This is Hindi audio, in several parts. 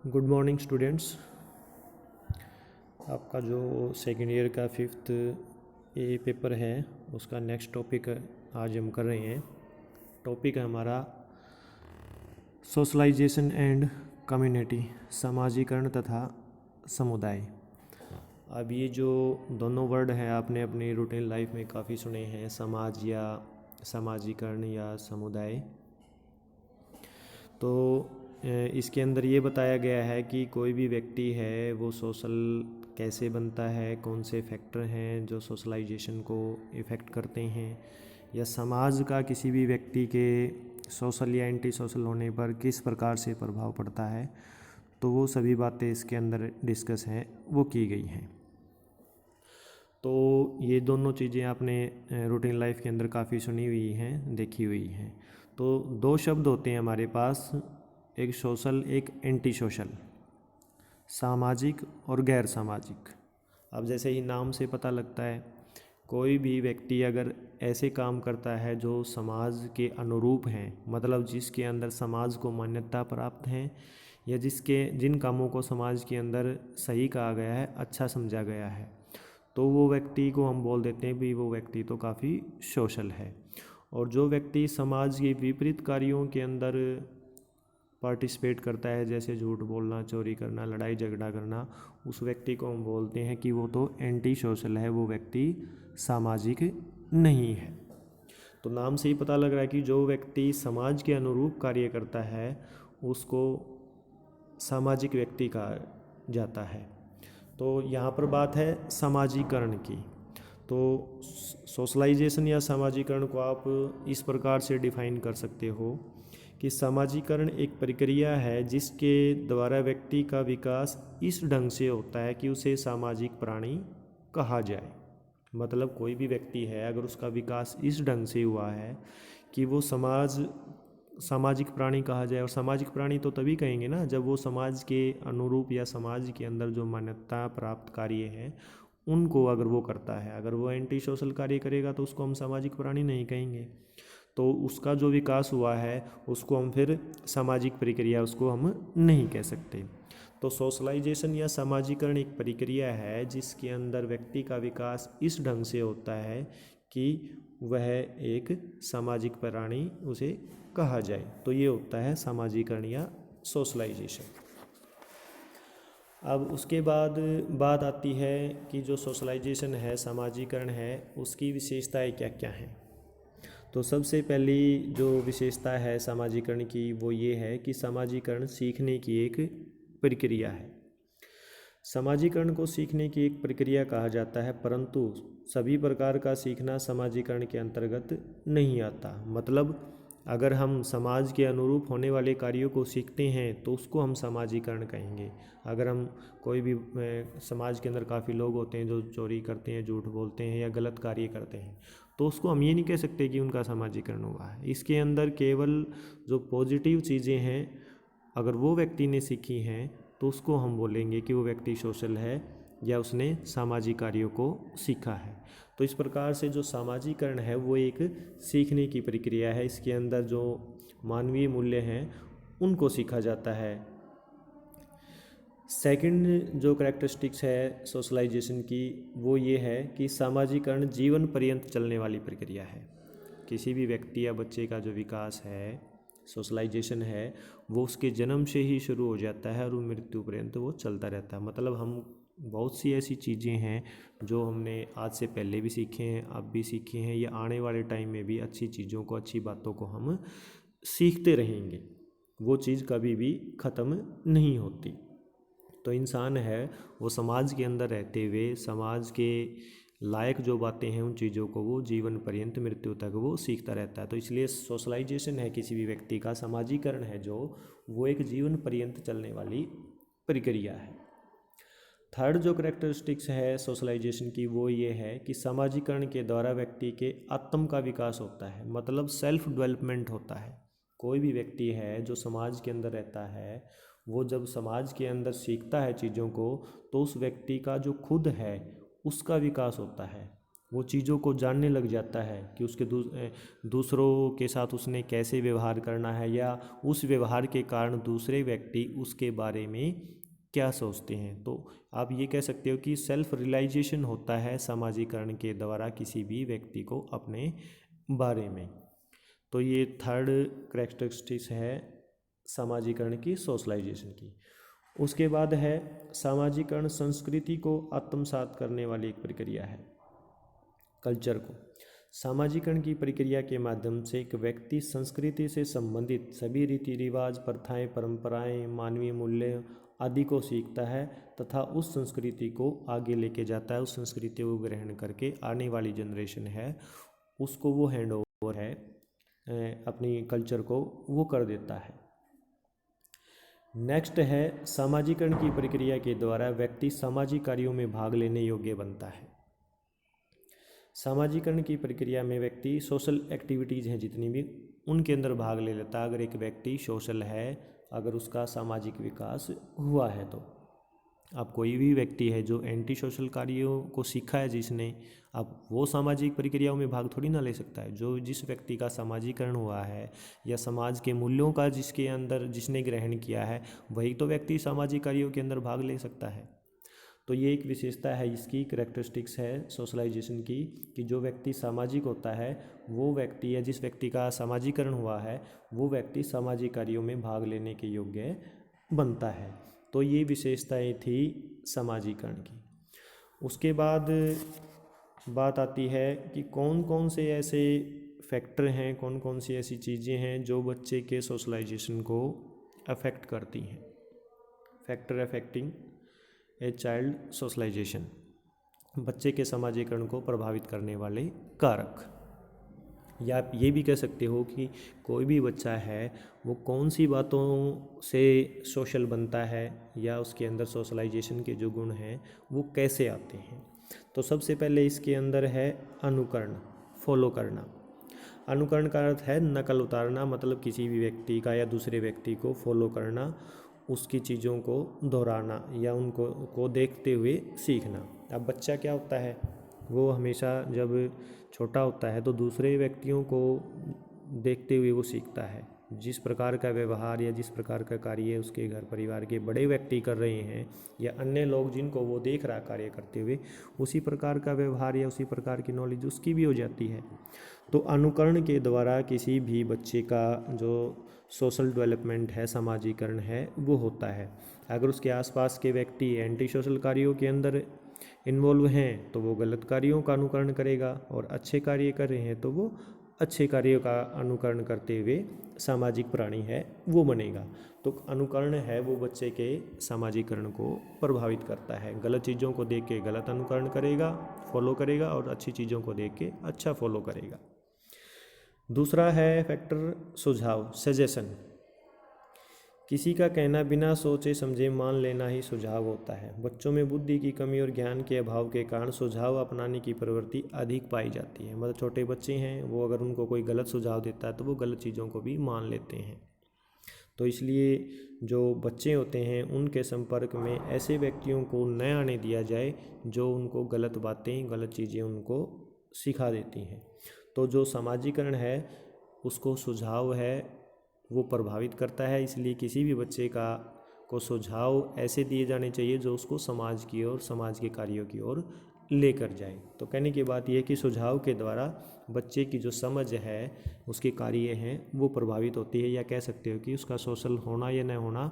Good morning students. आपका जो सेकेंड ईयर का फिफ्थ ए पेपर है उसका नेक्स्ट टॉपिक आज हम कर रहे हैं। टॉपिक है हमारा सोशलाइजेशन एंड कम्युनिटी, समाजीकरण तथा समुदाय। अब ये जो दोनों वर्ड हैं आपने अपनी रूटीन लाइफ में काफ़ी सुने हैं, समाज या समाजीकरण या समुदाय। तो इसके अंदर ये बताया गया है कि कोई भी व्यक्ति है वो सोशल कैसे बनता है, कौन से फैक्टर हैं जो सोशलाइजेशन को इफ़ेक्ट करते हैं, या समाज का किसी भी व्यक्ति के सोशल या एंटी सोशल होने पर किस प्रकार से प्रभाव पड़ता है। तो वो सभी बातें इसके अंदर डिस्कस हैं, वो की गई हैं। तो ये दोनों चीज़ें आपने रूटीन लाइफ के अंदर काफ़ी सुनी हुई हैं, देखी हुई हैं। तो दो शब्द होते हैं हमारे पास, एक सोशल एक एंटी सोशल, सामाजिक और गैर सामाजिक। अब जैसे ही नाम से पता लगता है, कोई भी व्यक्ति अगर ऐसे काम करता है जो समाज के अनुरूप हैं, मतलब जिसके अंदर समाज को मान्यता प्राप्त है या जिन कामों को समाज के अंदर सही कहा गया है, अच्छा समझा गया है, तो वो व्यक्ति को हम बोल देते हैं भी वो व्यक्ति तो काफ़ी सोशल है। और जो व्यक्ति समाज के विपरीत कार्यों के अंदर पार्टिसिपेट करता है, जैसे झूठ बोलना, चोरी करना, लड़ाई झगड़ा करना, उस व्यक्ति को हम बोलते हैं कि वो तो एंटी सोशल है, वो व्यक्ति सामाजिक नहीं है। तो नाम से ही पता लग रहा है कि जो व्यक्ति समाज के अनुरूप कार्य करता है उसको सामाजिक व्यक्ति कहा जाता है। तो यहाँ पर बात है समाजीकरण की। तो सोशलाइजेशन या समाजीकरण को आप इस प्रकार से डिफाइन कर सकते हो कि समाजीकरण एक प्रक्रिया है जिसके द्वारा व्यक्ति का विकास इस ढंग से होता है कि उसे सामाजिक प्राणी कहा जाए। मतलब कोई भी व्यक्ति है, अगर उसका विकास इस ढंग से हुआ है कि वो सामाजिक प्राणी कहा जाए। और सामाजिक प्राणी तो तभी कहेंगे ना जब वो समाज के अनुरूप या समाज के अंदर जो मान्यता प्राप्त कार्य है उनको अगर वो करता है। अगर वो एंटी सोशल कार्य करेगा तो उसको हम सामाजिक प्राणी नहीं कहेंगे। तो उसका जो विकास हुआ है उसको हम फिर सामाजिक प्रक्रिया उसको हम नहीं कह सकते। तो सोशलाइजेशन या समाजीकरण एक प्रक्रिया है जिसके अंदर व्यक्ति का विकास इस ढंग से होता है कि वह एक सामाजिक प्राणी उसे कहा जाए। तो ये होता है समाजीकरण या सोशलाइजेशन। अब उसके बाद बात आती है कि जो सोशलाइजेशन है, समाजीकरण है, उसकी विशेषताएं क्या क्या हैं। तो सबसे पहली जो विशेषता है समाजीकरण की वो ये है कि समाजीकरण सीखने की एक प्रक्रिया है। समाजीकरण को सीखने की एक प्रक्रिया कहा जाता है, परंतु सभी प्रकार का सीखना समाजीकरण के अंतर्गत नहीं आता। मतलब अगर हम समाज के अनुरूप होने वाले कार्यों को सीखते हैं तो उसको हम समाजीकरण कहेंगे। अगर हम कोई भी समाज के अंदर काफ़ी लोग होते हैं जो चोरी करते हैं, झूठ बोलते हैं या गलत कार्य करते हैं, तो उसको हम ये नहीं कह सकते कि उनका समाजीकरण हुआ है। इसके अंदर केवल जो पॉजिटिव चीज़ें हैं अगर वो व्यक्ति ने सीखी हैं तो उसको हम बोलेंगे कि वो व्यक्ति सोशल है या उसने सामाजिक कार्यों को सीखा है। तो इस प्रकार से जो सामाजीकरण है वो एक सीखने की प्रक्रिया है। इसके अंदर जो मानवीय मूल्य हैं उनको सीखा जाता है। सेकंड जो करैक्टरिस्टिक्स है सोशलाइजेशन की वो ये है कि सामाजीकरण जीवन पर्यंत चलने वाली प्रक्रिया है। किसी भी व्यक्ति या बच्चे का जो विकास है, सोशलाइजेशन है, वो उसके जन्म से ही शुरू हो जाता है और वो मृत्यु पर्यंत वो चलता रहता है। मतलब हम बहुत सी ऐसी चीज़ें हैं जो हमने आज से पहले भी सीखे हैं, अब भी सीखे हैं, या आने वाले टाइम में भी अच्छी चीज़ों को, अच्छी बातों को हम सीखते रहेंगे। वो चीज़ कभी भी ख़त्म नहीं होती। तो इंसान है वो समाज के अंदर रहते हुए समाज के लायक जो बातें हैं उन चीज़ों को वो जीवन पर्यंत मृत्यु तक वो सीखता रहता है। तो इसलिए सोशलाइजेशन है किसी भी व्यक्ति का, समाजीकरण है जो वो एक जीवन पर्यंत चलने वाली प्रक्रिया है। थर्ड जो करैक्टरिस्टिक्स है सोशलाइजेशन की वो ये है कि समाजीकरण के द्वारा व्यक्ति के आत्म का विकास होता है, मतलब सेल्फ डेवलपमेंट होता है। कोई भी व्यक्ति है जो समाज के अंदर रहता है वो जब समाज के अंदर सीखता है चीज़ों को तो उस व्यक्ति का जो खुद है उसका विकास होता है। वो चीज़ों को जानने लग जाता है कि उसके दूसरों के साथ उसने कैसे व्यवहार करना है, या उस व्यवहार के कारण दूसरे व्यक्ति उसके बारे में क्या सोचते हैं। तो आप ये कह सकते हो कि सेल्फ रियलाइजेशन होता है सामाजिकरण के द्वारा किसी भी व्यक्ति को अपने बारे में। तो ये थर्ड कैरेक्टरिस्टिक्स है सामाजिकरण की, सोशलाइजेशन की। उसके बाद है सामाजिकरण संस्कृति को आत्मसात करने वाली एक प्रक्रिया है। कल्चर को सामाजिकरण की प्रक्रिया के माध्यम से एक व्यक्ति संस्कृति से संबंधित सभी रीति रिवाज, प्रथाएं, परंपराएं, मानवीय मूल्य आदि को सीखता है तथा उस संस्कृति को आगे लेके जाता है। उस संस्कृति को ग्रहण करके आने वाली जनरेशन है उसको वो हैंड ओवर है अपनी कल्चर को वो कर देता है। नेक्स्ट है सामाजिकरण की प्रक्रिया के द्वारा व्यक्ति सामाजिक कार्यों में भाग लेने योग्य बनता है। सामाजिकरण की प्रक्रिया में व्यक्ति सोशल एक्टिविटीज़ हैं जितनी भी उनके अंदर भाग ले लेता है। अगर एक व्यक्ति सोशल है, अगर उसका सामाजिक विकास हुआ है तो। अब कोई भी व्यक्ति है जो एंटी सोशल कार्यों को सीखा है जिसने, अब वो सामाजिक प्रक्रियाओं में भाग थोड़ी ना ले सकता है। जो जिस व्यक्ति का सामाजिकरण हुआ है या समाज के मूल्यों का जिसके अंदर जिसने ग्रहण किया है, वही तो व्यक्ति सामाजिक कार्यों के अंदर भाग ले सकता है। तो ये एक विशेषता है इसकी, कैरेक्टरिस्टिक्स है सोशलाइजेशन की, कि जो व्यक्ति सामाजिक होता है वो व्यक्ति या जिस व्यक्ति का सामाजिकरण हुआ है वो व्यक्ति सामाजिक कार्यों में भाग लेने के योग्य बनता है। तो ये विशेषताएं थी सामाजिकरण की। उसके बाद बात आती है कि कौन कौन से ऐसे फैक्टर हैं, कौन कौन सी ऐसी चीज़ें हैं जो बच्चे के सोशलाइजेशन को अफेक्ट करती हैं। Factor affecting a child socialization, बच्चे के सामाजिकरण को प्रभावित करने वाले कारक। या आप ये भी कह सकते हो कि कोई भी बच्चा है वो कौन सी बातों से सोशल बनता है या उसके अंदर सोशलाइजेशन के जो गुण हैं वो कैसे आते हैं। तो सबसे पहले इसके अंदर है अनुकरण, फॉलो करना। अनुकरण का अर्थ है नकल उतारना, मतलब किसी भी व्यक्ति का या दूसरे व्यक्ति को फॉलो करना, उसकी चीज़ों को दोहराना या उनको को देखते हुए सीखना। अब बच्चा क्या होता है, वो हमेशा जब छोटा होता है तो दूसरे व्यक्तियों को देखते हुए वो सीखता है। जिस प्रकार का व्यवहार या जिस प्रकार का कार्य उसके घर परिवार के बड़े व्यक्ति कर रहे हैं या अन्य लोग जिनको वो देख रहा कार्य करते हुए, उसी प्रकार का व्यवहार या उसी प्रकार की नॉलेज उसकी भी हो जाती है। तो अनुकरण के द्वारा किसी भी बच्चे का जो सोशल डेवलपमेंट है, सामाजिकरण है, वो होता है। अगर उसके आसपास के व्यक्ति एंटी सोशल कार्यों के अंदर इन्वॉल्व हैं तो वो गलत कार्यों का अनुकरण करेगा, और अच्छे कार्य कर रहे हैं तो वो अच्छे कार्यों का अनुकरण करते हुए सामाजिक प्राणी है वो बनेगा। तो अनुकरण है वो बच्चे के सामाजिकरण को प्रभावित करता है। गलत चीज़ों को देख के गलत अनुकरण करेगा, फॉलो करेगा, और अच्छी चीज़ों को देख के अच्छा फॉलो करेगा। दूसरा है फैक्टर सुझाव, सजेशन। किसी का कहना बिना सोचे समझे मान लेना ही सुझाव होता है। बच्चों में बुद्धि की कमी और ज्ञान के अभाव के कारण सुझाव अपनाने की प्रवृत्ति अधिक पाई जाती है। मतलब छोटे बच्चे हैं वो अगर उनको कोई गलत सुझाव देता है तो वो गलत चीज़ों को भी मान लेते हैं। तो इसलिए जो बच्चे होते हैं उनके संपर्क में ऐसे व्यक्तियों को न आने दिया जाए जो उनको गलत बातें, गलत चीज़ें उनको सिखा देती हैं। तो जो सामाजिकरण है उसको सुझाव है वो प्रभावित करता है। इसलिए किसी भी बच्चे को सुझाव ऐसे दिए जाने चाहिए जो उसको समाज की ओर, समाज के कार्यों की ओर लेकर जाए। तो कहने की बात यह है कि सुझाव के द्वारा बच्चे की जो समझ है, उसके कार्य हैं, वो प्रभावित होती है, या कह सकते हो कि उसका सोशल होना या न होना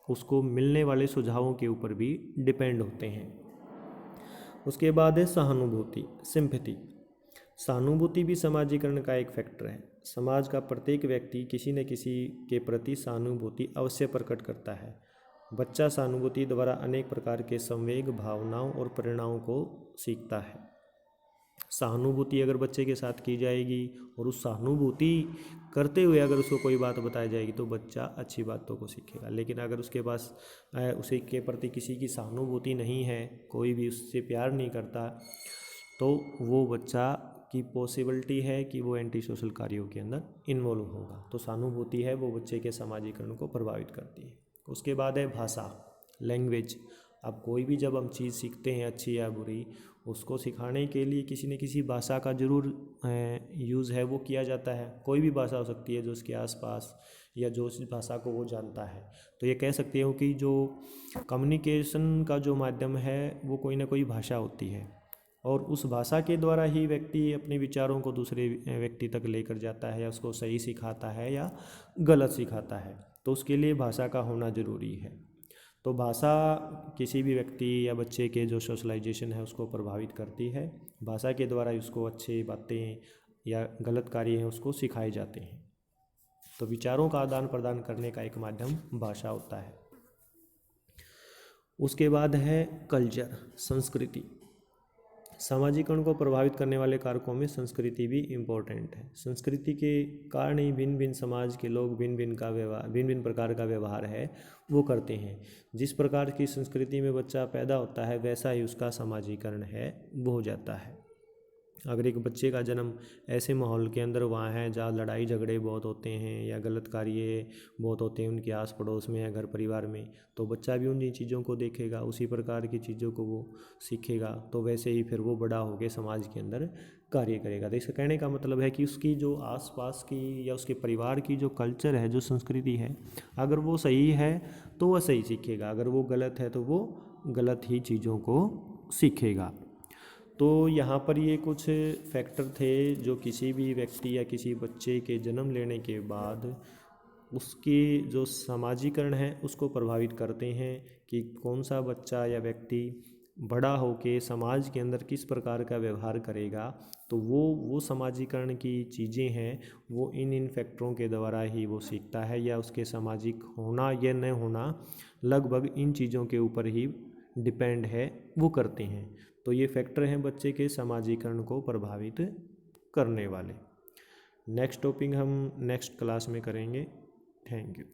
उसको मिलने वाले सुझावों के ऊपर भी डिपेंड होते हैं। उसके बाद है सहानुभूति, सिंपैथी। सहानुभूति भी सामाजिकरण का एक फैक्टर है। समाज का प्रत्येक व्यक्ति किसी न किसी के प्रति सहानुभूति अवश्य प्रकट करता है। बच्चा सहानुभूति द्वारा अनेक प्रकार के संवेग, भावनाओं और प्रेरणाओं को सीखता है। सहानुभूति अगर बच्चे के साथ की जाएगी और उस सहानुभूति करते हुए अगर उसको कोई बात बताई जाएगी तो बच्चा अच्छी बातों को सीखेगा। लेकिन अगर उसके पास उसे के प्रति किसी की सहानुभूति नहीं है, कोई भी उससे प्यार नहीं करता, तो वो बच्चा की पॉसिबिलिटी है कि वो एंटी सोशल कार्यों के अंदर इन्वॉल्व होगा। तो सहानुभूति है वो बच्चे के सामाजिकरण को प्रभावित करती है। उसके बाद है भाषा, लैंग्वेज। अब कोई भी जब हम चीज़ सीखते हैं अच्छी या बुरी, उसको सिखाने के लिए किसी न किसी भाषा का ज़रूर यूज़ है वो किया जाता है। कोई भी भाषा हो सकती है जो उसके आसपास या जो उस भाषा को वो जानता है। तो ये कह सकते हो कि जो कम्युनिकेशन का जो माध्यम है वो कोई ना कोई भाषा होती है, और उस भाषा के द्वारा ही व्यक्ति अपने विचारों को दूसरे व्यक्ति तक लेकर जाता है, या उसको सही सिखाता है या गलत सिखाता है। तो उसके लिए भाषा का होना ज़रूरी है। तो भाषा किसी भी व्यक्ति या बच्चे के जो सोशलाइजेशन है उसको प्रभावित करती है। भाषा के द्वारा उसको अच्छी बातें या गलत कार्य हैं उसको सिखाए जाते हैं। तो विचारों का आदान प्रदान करने का एक माध्यम भाषा होता है। उसके बाद है कल्चर, संस्कृति। सामाजिकरण को प्रभावित करने वाले कारकों में संस्कृति भी इम्पोर्टेंट है। संस्कृति के कारण ही भिन्न भिन्न समाज के लोग भिन्न भिन्न प्रकार का व्यवहार है वो करते हैं। जिस प्रकार की संस्कृति में बच्चा पैदा होता है वैसा ही उसका समाजीकरण है वो हो जाता है। अगर एक बच्चे का जन्म ऐसे माहौल के अंदर हुआ है जहाँ लड़ाई झगड़े बहुत होते हैं या गलत कार्य बहुत होते हैं उनके आस पड़ोस में या घर परिवार में, तो बच्चा भी उन्हीं चीज़ों को देखेगा, उसी प्रकार की चीज़ों को वो सीखेगा। तो वैसे ही फिर वो बड़ा होकर समाज के अंदर कार्य करेगा। तो इसका कहने का मतलब है कि उसकी जो आसपास की या उसके परिवार की जो कल्चर है, जो संस्कृति है, अगर वो सही है तो वह सही सीखेगा, अगर वो गलत है तो वो गलत ही चीज़ों को सीखेगा। तो यहाँ पर ये कुछ फैक्टर थे जो किसी भी व्यक्ति या किसी बच्चे के जन्म लेने के बाद उसकी जो समाजीकरण है उसको प्रभावित करते हैं कि कौन सा बच्चा या व्यक्ति बड़ा होके समाज के अंदर किस प्रकार का व्यवहार करेगा। तो वो समाजीकरण की चीज़ें हैं वो इन फैक्टरों के द्वारा ही वो सीखता है, या उसके सामाजिक होना या न होना लगभग इन चीज़ों के ऊपर ही डिपेंड है वो करते हैं। तो ये फैक्टर हैं बच्चे के सामाजीकरण को प्रभावित करने वाले। नेक्स्ट टॉपिक हम नेक्स्ट क्लास में करेंगे। Thank you.